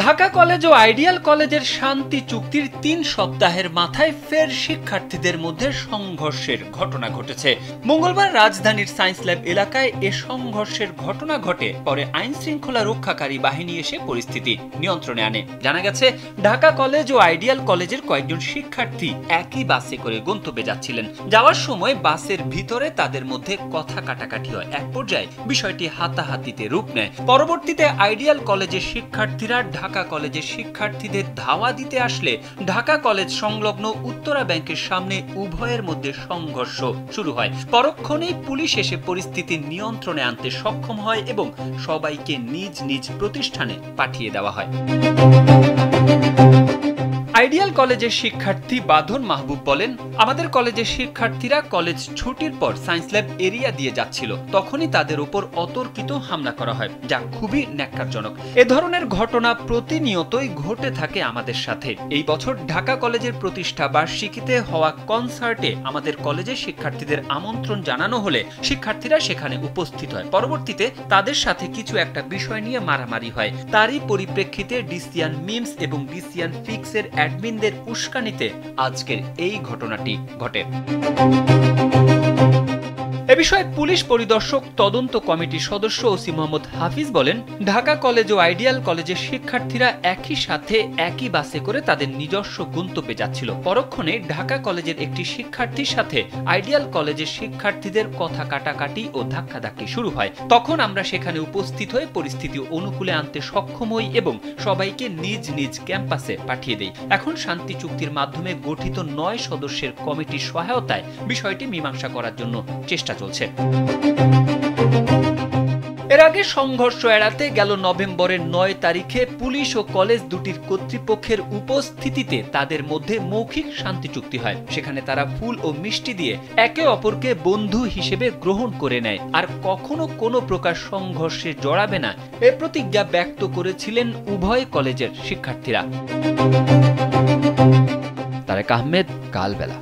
Dhaka college ও ideal কলেজের শান্তি চুক্তির ৩ সপ্তাহের মাথায় ফের শিক্ষার্থীদের মধ্যে সংঘর্ষের ঘটনা ঘটেছে। মঙ্গলবার রাজধানীর সায়েন্স ল্যাব এলাকায় এ সংঘর্ষের ঘটনা ঘটে। পরে আইন শৃঙ্খলা রক্ষাকারী বাহিনী এসে পরিস্থিতি নিয়ন্ত্রণে আনে। জানা গেছে, ঢাকা কলেজ ও আইডিয়াল কলেজের কয়েকজন শিক্ষার্থী একই বাসে করে গন্তব্যে যাচ্ছিলেন। যাওয়ার সময় বাসের ভিতরে তাদের মধ্যে কথা কাটাকাটি হয়। এক পর্যায়ে বিষয়টি হাতাহাতিতে রূপ নেয়। পরবর্তীতে আইডিয়াল কলেজের শিক্ষার্থীরা ঢাকা কলেজের শিক্ষার্থীদের ধাওয়া দিতে আসলে ঢাকা কলেজ সংলগ্ন উত্তরা ব্যাংকের সামনে উভয়ের মধ্যে সংঘর্ষ শুরু হয়। পরক্ষণেই পুলিশ এসে পরিস্থিতি নিয়ন্ত্রণে আনতে সক্ষম হয় এবং সবাইকে নিজ নিজ প্রতিষ্ঠানে পাঠিয়ে দেওয়া হয়। আইডিয়াল কলেজের শিক্ষার্থী বাঁধন মাহবুব বলেন, আমাদের কলেজের শিক্ষার্থীরা কলেজ ছুটির পর সায়েন্স ল্যাব এরিয়া দিয়ে যাচ্ছিল। তখনই তাদের উপর অতর্কিত হামলা করা হয়, যা খুবই ন্যাক্কারজনক। এ ধরনের ঘটনা প্রতিনিয়তই ঘটে থাকে আমাদের সাথে। এই বছর ঢাকা কলেজের প্রতিষ্ঠা বার্ষিকীতে হওয়া কনসার্টে আমাদের কলেজের শিক্ষার্থীদের আমন্ত্রণ জানানো হলে শিক্ষার্থীরা সেখানে উপস্থিত হয়। পরবর্তীতে তাদের সাথে কিছু একটা বিষয় নিয়ে মারামারি হয়। তারই পরিপ্রেক্ষিতে ডিসিয়ান মিমস এবং ডিসিয়ান ফিক্সের অ্যাডমিনদের উস্কানিতে আজকের এই ঘটনাটি ঘটে। এ বিষয়ে পুলিশ পরিদর্শক তদন্ত কমিটির সদস্য ওসি মোহাম্মদ হাফিজ বলেন, ঢাকা কলেজ ও আইডিয়াল কলেজের শিক্ষার্থীরা একই সাথে একই বাসে করে তাদের নিজস্ব গন্তব্যে যাচ্ছিল। পরক্ষণে ঢাকা কলেজের একটি শিক্ষার্থীর সাথে আইডিয়াল কলেজের শিক্ষার্থীদের কথা কাটাকাটি ও ধাক্কাধাক্কি শুরু হয়। তখন আমরা সেখানে উপস্থিত হয়ে পরিস্থিতি অনুকূলে আনতে সক্ষম হই এবং সবাইকে নিজ নিজ ক্যাম্পাসে পাঠিয়ে দেই। এখন শান্তি চুক্তির মাধ্যমে গঠিত ৯ সদস্যের কমিটির সহায়তায় বিষয়টি মীমাংসা করার জন্য চেষ্টা চলছে। এর আগে সংঘর্ষ এড়াতে গেল নভেম্বরের ৯ তারিখে পুলিশ ও কলেজ দুটির কর্তৃপক্ষের উপস্থিতিতে তাদের মধ্যে মৌখিক শান্তি চুক্তি হয়। সেখানে তারা ফুল ও মিষ্টি দিয়ে একে অপরকে বন্ধু হিসেবে গ্রহণ করে নেয় আর কখনো কোনো প্রকার সংঘর্ষে জড়াবে না, এ প্রতিজ্ঞা ব্যক্ত করেছিলেন উভয় কলেজের শিক্ষার্থীরা। তারেক আহমেদ, কালবেলা।